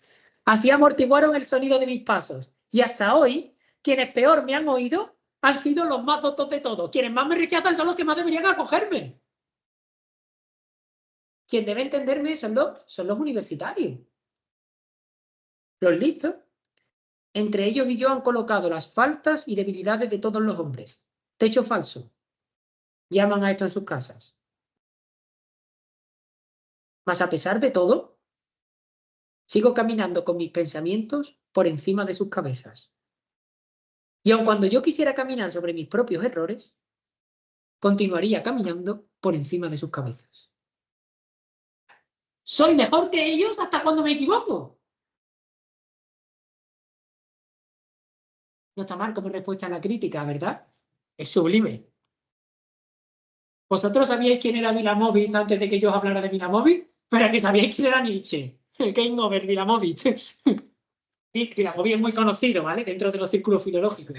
Así amortiguaron el sonido de mis pasos. Y hasta hoy, quienes peor me han oído han sido los más doctos de todos. Quienes más me rechazan son los que más deberían acogerme. Quien debe entenderme son los universitarios. Los listos. Entre ellos y yo han colocado las faltas y debilidades de todos los hombres. Techo falso. Llaman a esto en sus casas. Mas a pesar de todo, sigo caminando con mis pensamientos por encima de sus cabezas. Y aun cuando yo quisiera caminar sobre mis propios errores, continuaría caminando por encima de sus cabezas. Soy mejor que ellos hasta cuando me equivoco. No está mal como respuesta a la crítica, ¿verdad? Es sublime. ¿Vosotros sabíais quién era Vilamovich antes de que yo os hablara de Vilamovich? Pero que sabíais quién era Nietzsche. El game over Vilamovich. Vilamovich es muy conocido, ¿vale? Dentro de los círculos filológicos.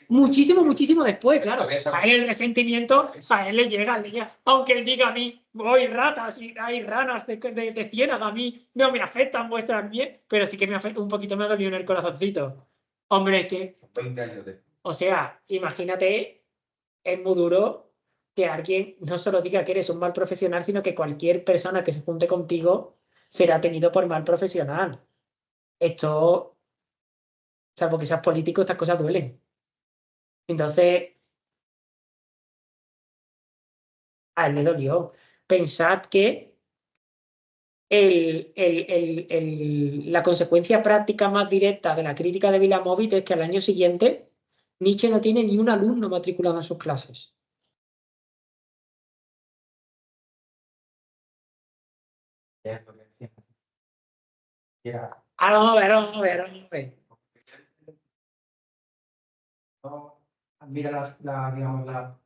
Muchísimo, muchísimo después, claro. A él el resentimiento, a él le llega. Aunque él diga a mí, voy ratas y hay ranas de ciénaga, a mí no me afectan vuestras mierdas, pero sí que me afecta un poquito, me ha dolido en el corazoncito. Hombre, es que... 20 años después. O sea, imagínate, es muy duro que alguien no solo diga que eres un mal profesional, sino que cualquier persona que se junte contigo será tenido por mal profesional. Esto, salvo que seas político, estas cosas duelen. Entonces, a él le dolió. Pensad que la consecuencia práctica más directa de la crítica de Vilamovich es que al año siguiente Nietzsche no tiene ni un alumno matriculado en sus clases. Vamos a ver, vamos a ver, vamos a ver. No admira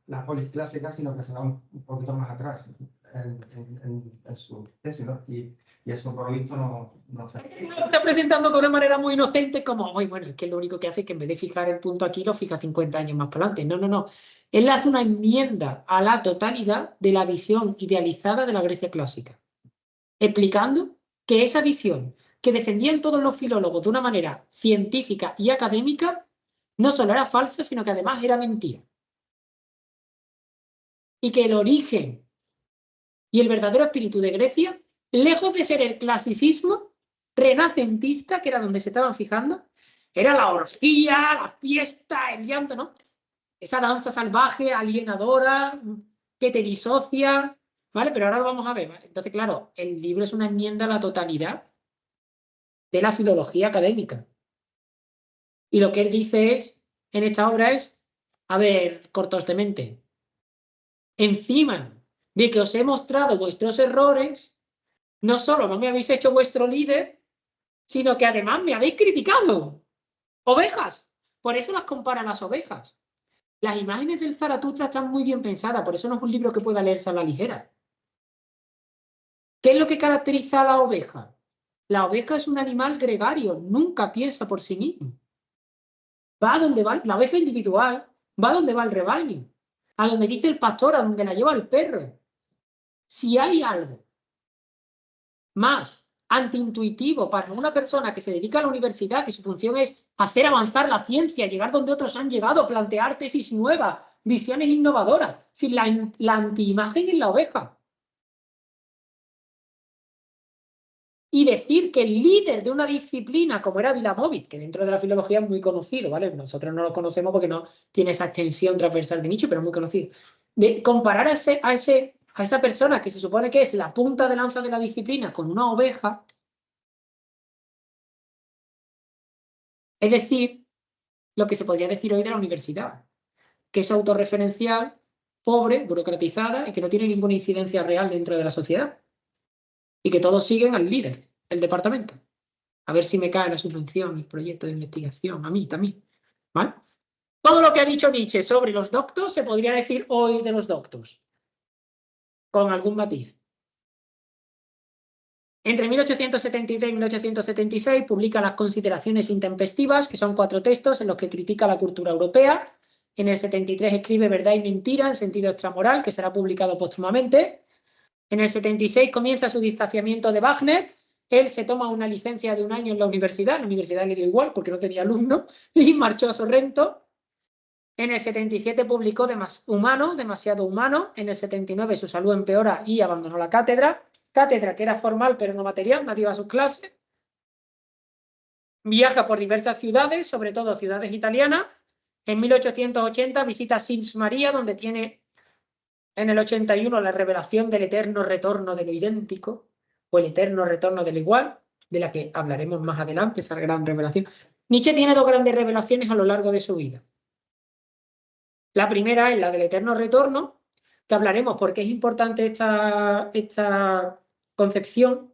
la polis clásica, sino que se va un poquito más atrás en su tesis, ¿no? Y eso, por lo visto, no sé. Lo está presentando de una manera muy inocente, como, muy bueno, es que lo único que hace es que en vez de fijar el punto aquí, lo fija 50 años más para adelante. No, no, no. Él hace una enmienda a la totalidad de la visión idealizada de la Grecia clásica, explicando que esa visión que defendían todos los filólogos de una manera científica y académica no solo era falsa, sino que además era mentira. Y que el origen y el verdadero espíritu de Grecia, lejos de ser el clasicismo renacentista, que era donde se estaban fijando, era la orgía, la fiesta, el llanto, ¿no? Esa danza salvaje, alienadora, que te disocia, ¿vale? Pero ahora lo vamos a ver, ¿vale? Entonces, claro, el libro es una enmienda a la totalidad de la filología académica. Y lo que él dice es, en esta obra es, a ver, cortos de mente, encima de que os he mostrado vuestros errores, no solo no me habéis hecho vuestro líder, sino que además me habéis criticado. Ovejas. Por eso las comparan las ovejas. Las imágenes del Zaratustra están muy bien pensadas, por eso no es un libro que pueda leerse a la ligera. ¿Qué es lo que caracteriza a la oveja? La oveja es un animal gregario, nunca piensa por sí mismo. Va a donde va, la oveja individual, va a donde va el rebaño, a donde dice el pastor, a donde la lleva el perro. Si hay algo más antiintuitivo para una persona que se dedica a la universidad, que su función es hacer avanzar la ciencia, llegar donde otros han llegado, plantear tesis nuevas, visiones innovadoras, sin la antiimagen en la oveja. Y decir que el líder de una disciplina, como era Vilamovich, que dentro de la filología es muy conocido, ¿vale? Nosotros no lo conocemos porque no tiene esa extensión transversal de Nietzsche, pero es muy conocido. De comparar a esa persona que se supone que es la punta de lanza de la disciplina con una oveja, Es decir, lo que se podría decir hoy de la universidad, que es autorreferencial, pobre, burocratizada y que no tiene ninguna incidencia real dentro de la sociedad. Y que todos siguen al líder, el departamento. A ver si me cae la subvención, el proyecto de investigación, a mí también. ¿Vale? Todo lo que ha dicho Nietzsche sobre los doctos se podría decir hoy de los doctos, con algún matiz. Entre 1873 y 1876 publica Las consideraciones intempestivas, que son 4 textos en los que critica la cultura europea. En el 73 escribe Verdad y mentira en sentido extramoral, que será publicado póstumamente. En el 76 comienza su distanciamiento de Wagner. Él se toma una licencia de 1 año en la universidad le dio igual porque no tenía alumnos, y marchó a Sorrento. En el 77 publicó Demasiado humano. En el 79 su salud empeora y abandonó la cátedra que era formal pero no material, nadie iba a sus clases. Viaja por diversas ciudades, sobre todo ciudades italianas. En 1880 visita Sils Maria, donde tiene en el 81 la revelación del eterno retorno de lo idéntico, o el eterno retorno de lo igual, de la que hablaremos más adelante, esa gran revelación. Nietzsche tiene 2 grandes revelaciones a lo largo de su vida. La primera es la del eterno retorno, que hablaremos porque es importante esta concepción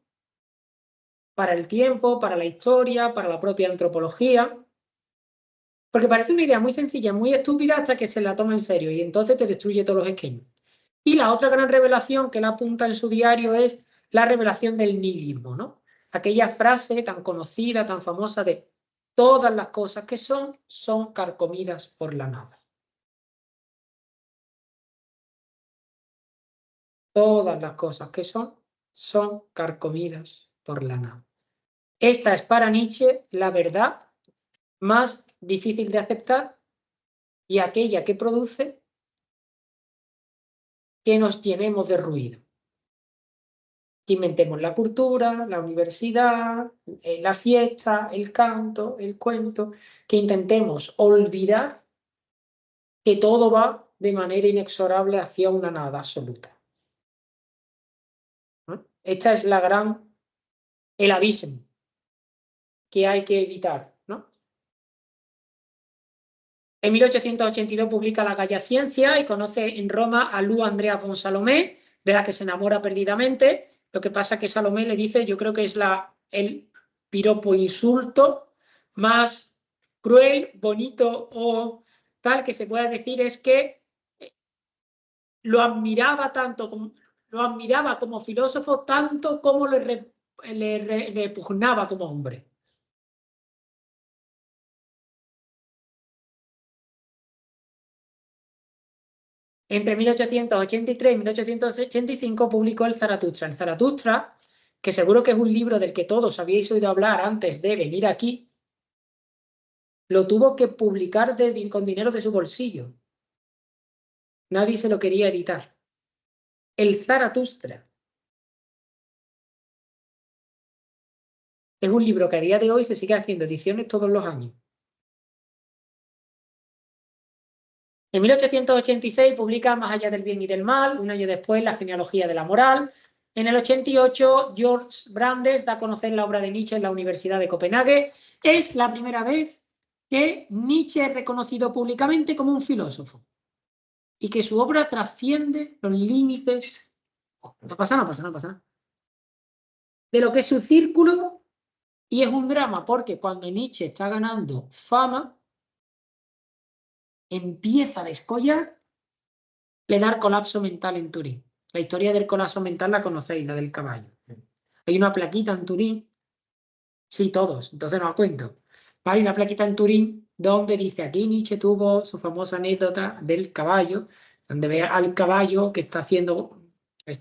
para el tiempo, para la historia, para la propia antropología, porque parece una idea muy sencilla, muy estúpida hasta que se la toma en serio y entonces te destruye todos los esquemas. Y la otra gran revelación que él apunta en su diario es la revelación del nihilismo, ¿no? Aquella frase tan conocida, tan famosa de todas las cosas que son carcomidas por la nada. Todas las cosas que son carcomidas por la nada. Esta es para Nietzsche la verdad más difícil de aceptar y aquella que produce que nos llenemos de ruido. Que inventemos la cultura, la universidad, la fiesta, el canto, el cuento, que intentemos olvidar que todo va de manera inexorable hacia una nada absoluta. ¿No? Esta es el abismo que hay que evitar, ¿no? En 1882 publica La Galla Ciencia y conoce en Roma a Lu Andrea von Salomé, de la que se enamora perdidamente. Lo que pasa es que Salomé le dice, yo creo que es el piropo insulto más cruel, bonito o tal que se pueda decir, es que lo admiraba como filósofo, tanto como le repugnaba como hombre. Entre 1883 y 1885 publicó el Zaratustra. El Zaratustra, que seguro que es un libro del que todos habíais oído hablar antes de venir aquí, lo tuvo que publicar con dinero de su bolsillo. Nadie se lo quería editar. El Zaratustra es un libro que a día de hoy se sigue haciendo ediciones todos los años. En 1886 publica Más allá del bien y del mal, 1 año después La genealogía de la moral. En el 88, George Brandes da a conocer la obra de Nietzsche en la Universidad de Copenhague. Es la primera vez que Nietzsche es reconocido públicamente como un filósofo y que su obra trasciende los límites, no pasa nada, de lo que es su círculo, y es un drama porque cuando Nietzsche está ganando fama, empieza a descollar, le da colapso mental en Turín. La historia del colapso mental la conocéis, la del caballo. Hay una plaquita en Turín, sí, todos, entonces no os cuento. Hay una plaquita en Turín donde dice, aquí Nietzsche tuvo su famosa anécdota del caballo, donde ve al caballo que está haciendo,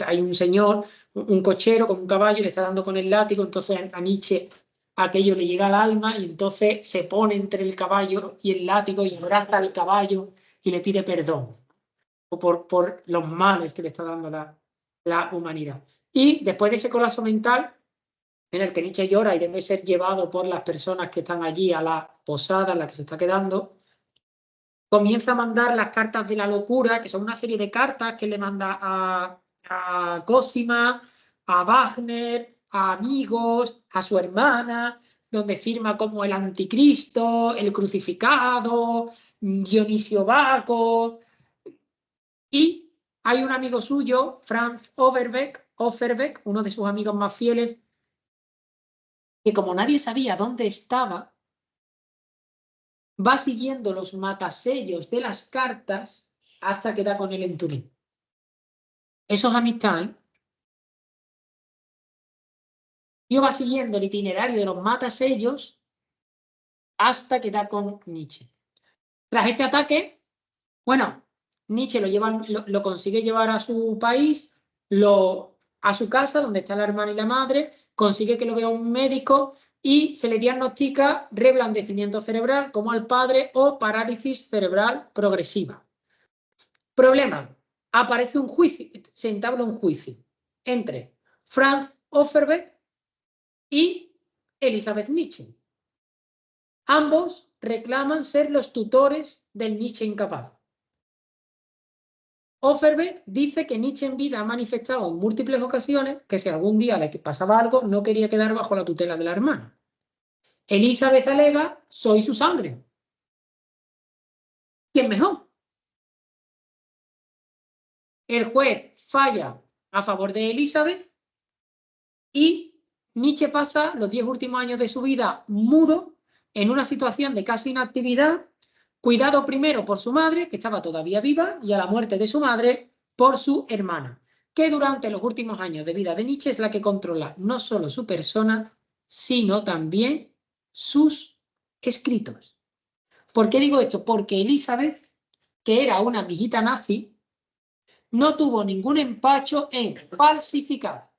hay un señor, un cochero con un caballo, le está dando con el látigo, entonces a Nietzsche aquello le llega al alma y entonces se pone entre el caballo y el látigo y abraza al caballo y le pide perdón por los males que le está dando la humanidad. Y después de ese colapso mental, en el que Nietzsche llora y debe ser llevado por las personas que están allí a la posada en la que se está quedando, comienza a mandar las cartas de la locura, que son una serie de cartas que le manda a Cosima, a Wagner, a amigos, a su hermana, donde firma como el anticristo, el crucificado, Dionisio Baco. Y hay un amigo suyo, Franz Offerbeck, uno de sus amigos más fieles, que como nadie sabía dónde estaba, va siguiendo los matasellos de las cartas hasta que da con él en Turín. Eso es amistad, ¿eh? Yo va siguiendo el itinerario de los matasellos hasta que da con Nietzsche. Tras este ataque, bueno, Nietzsche lo consigue llevar a su país, a su casa, donde está la hermana y la madre, consigue que lo vea un médico y se le diagnostica reblandecimiento cerebral como al padre o parálisis cerebral progresiva. Problema, aparece un juicio, se entabla un juicio entre Franz Offerbeck y Elizabeth Mitchell. Ambos reclaman ser los tutores del Nietzsche incapaz. Offerbeck dice que Nietzsche en vida ha manifestado en múltiples ocasiones que si algún día le pasaba algo no quería quedar bajo la tutela de la hermana. Elizabeth alega, soy su sangre. ¿Quién mejor? El juez falla a favor de Elizabeth y Nietzsche pasa los 10 últimos años de su vida mudo, en una situación de casi inactividad, cuidado primero por su madre, que estaba todavía viva, y a la muerte de su madre por su hermana, que durante los últimos años de vida de Nietzsche es la que controla no solo su persona, sino también sus escritos. ¿Por qué digo esto? Porque Elizabeth, que era una amiguita nazi, no tuvo ningún empacho en falsificar,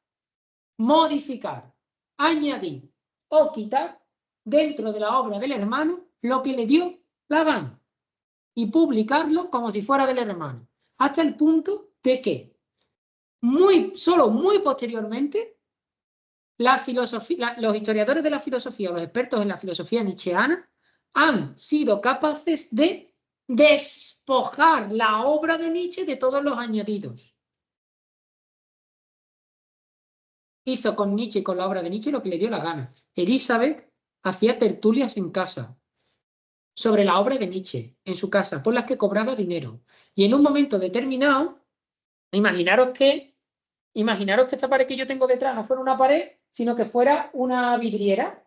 modificar, añadir o quitar dentro de la obra del hermano lo que le dio la gana y publicarlo como si fuera del hermano, hasta el punto de que solo muy posteriormente los historiadores de la filosofía, los expertos en la filosofía nietzscheana, han sido capaces de despojar la obra de Nietzsche de todos los añadidos. Hizo con Nietzsche y con la obra de Nietzsche lo que le dio la gana. Elizabeth hacía tertulias en casa sobre la obra de Nietzsche, en su casa, por las que cobraba dinero. Y en un momento determinado, imaginaros que esta pared que yo tengo detrás no fuera una pared, sino que fuera una vidriera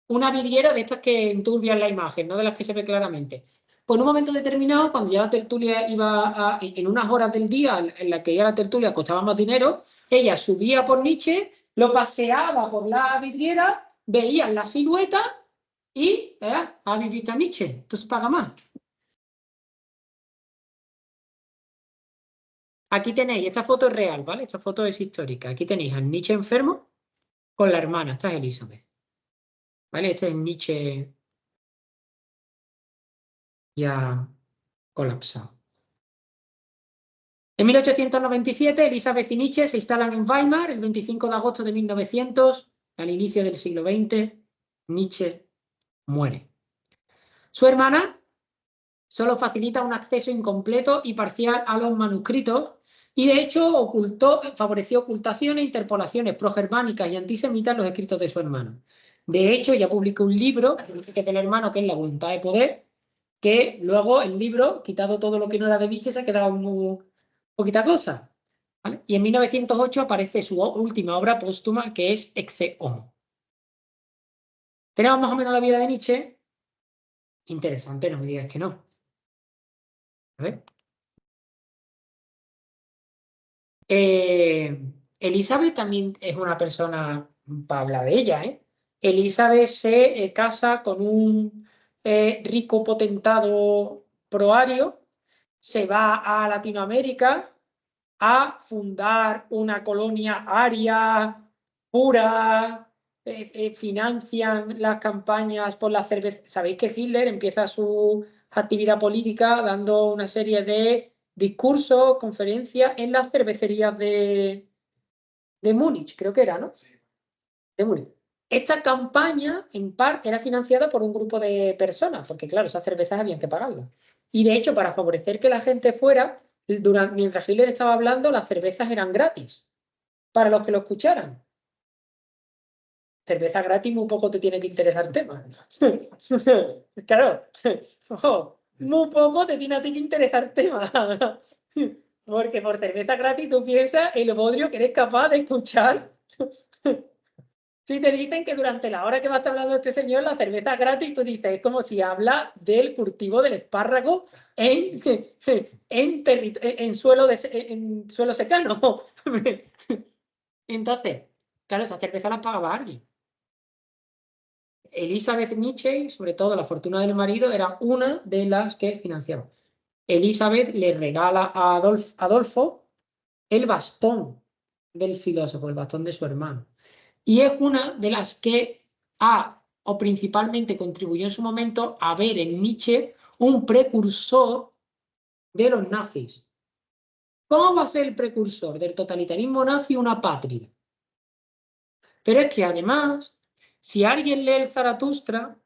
de estas que enturbian la imagen, no de las que se ve claramente. Pues en un momento determinado, cuando ya la tertulia iba en unas horas del día en las que ya la tertulia costaba más dinero, ella subía por Nietzsche, lo paseaba por la vidriera, veía la silueta y habéis visto a Nietzsche, entonces paga más. Aquí tenéis, esta foto es real, ¿vale? Esta foto es histórica. Aquí tenéis a Nietzsche enfermo con la hermana, esta es Elizabeth. ¿Vale? Este es Nietzsche ya colapsado. En 1897, Elizabeth y Nietzsche se instalan en Weimar. El 25 de agosto de 1900, al inicio del siglo XX, Nietzsche muere. Su hermana solo facilita un acceso incompleto y parcial a los manuscritos y, de hecho, favoreció ocultaciones e interpolaciones progermánicas y antisemitas en los escritos de su hermano. De hecho, ella publicó un libro, que es del hermano, que es La voluntad de poder, que luego el libro, quitado todo lo que no era de Nietzsche, se ha quedado muy poquita cosa. ¿Vale? Y en 1908 aparece su última obra póstuma, que es Ecce Homo. ¿Tenemos más o menos la vida de Nietzsche? Interesante, no me digas que no. ¿Vale? Elizabeth también es una persona, para hablar de ella, ¿eh? Elizabeth se casa con un rico potentado proario, se va a Latinoamérica a fundar una colonia aria, pura, financian las campañas por la cerveza. Sabéis que Hitler empieza su actividad política dando una serie de discursos, conferencias en las cervecerías de Múnich, creo que era, ¿no? De Múnich. Esta campaña, en parte, era financiada por un grupo de personas, porque claro, esas cervezas habían que pagarlas. Y de hecho, para favorecer que la gente fuera, mientras Hitler estaba hablando, las cervezas eran gratis para los que lo escucharan. cerveza gratis muy poco te tiene que interesar el tema. Claro, muy poco te tiene a ti que interesar el tema. Porque por cerveza gratis tú piensas el bodrio que eres capaz de escuchar. Si te dicen que durante la hora que va a estar hablando este señor, la cerveza es gratis, tú dices, es como si habla del cultivo del espárrago en suelo secano. Entonces, claro, esa cerveza la pagaba alguien. Elizabeth Nietzsche, sobre todo la fortuna del marido, era una de las que financiaba. Elizabeth le regala a Adolfo el bastón del filósofo, el bastón de su hermano. Y es una de las que o principalmente contribuyó en su momento a ver en Nietzsche un precursor de los nazis. ¿Cómo va a ser el precursor del totalitarismo nazi una patria? Pero es que además, si alguien lee el Zaratustra,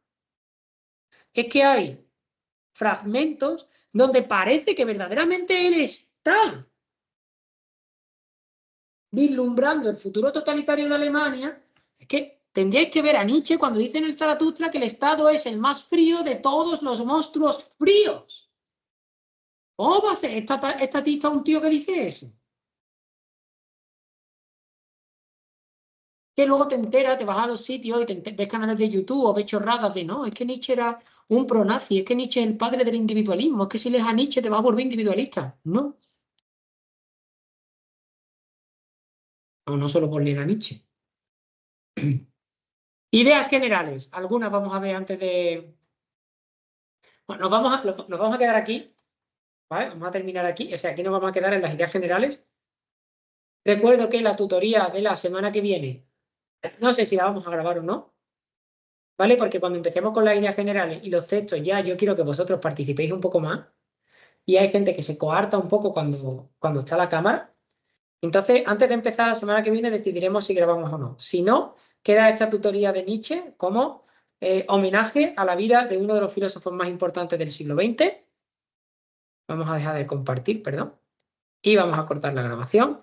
es que hay fragmentos donde parece que verdaderamente él está vislumbrando el futuro totalitario de Alemania. Es que tendríais que ver a Nietzsche cuando dice en el Zaratustra que el Estado es el más frío de todos los monstruos fríos. ¿Cómo va a ser estatista un tío que dice eso? Que luego te enteras, te vas a los sitios y ves canales de YouTube o ves chorradas de no, es que Nietzsche era un pronazi, es que Nietzsche es el padre del individualismo, es que si lees a Nietzsche te vas a volver individualista. No, no solo por leer a Nietzsche. Ideas generales, algunas vamos a ver antes de... Bueno, nos vamos a quedar aquí, ¿vale? Vamos a terminar aquí, o sea, aquí nos vamos a quedar en las ideas generales. Recuerdo que la tutoría de la semana que viene, no sé si la vamos a grabar o no, ¿vale? Porque cuando empecemos con las ideas generales y los textos, ya yo quiero que vosotros participéis un poco más. Y hay gente que se coarta un poco cuando está la cámara. Entonces, antes de empezar la semana que viene, decidiremos si grabamos o no. Si no, queda esta tutoría de Nietzsche como homenaje a la vida de uno de los filósofos más importantes del siglo XX. Vamos a dejar de compartir, perdón. Y vamos a cortar la grabación.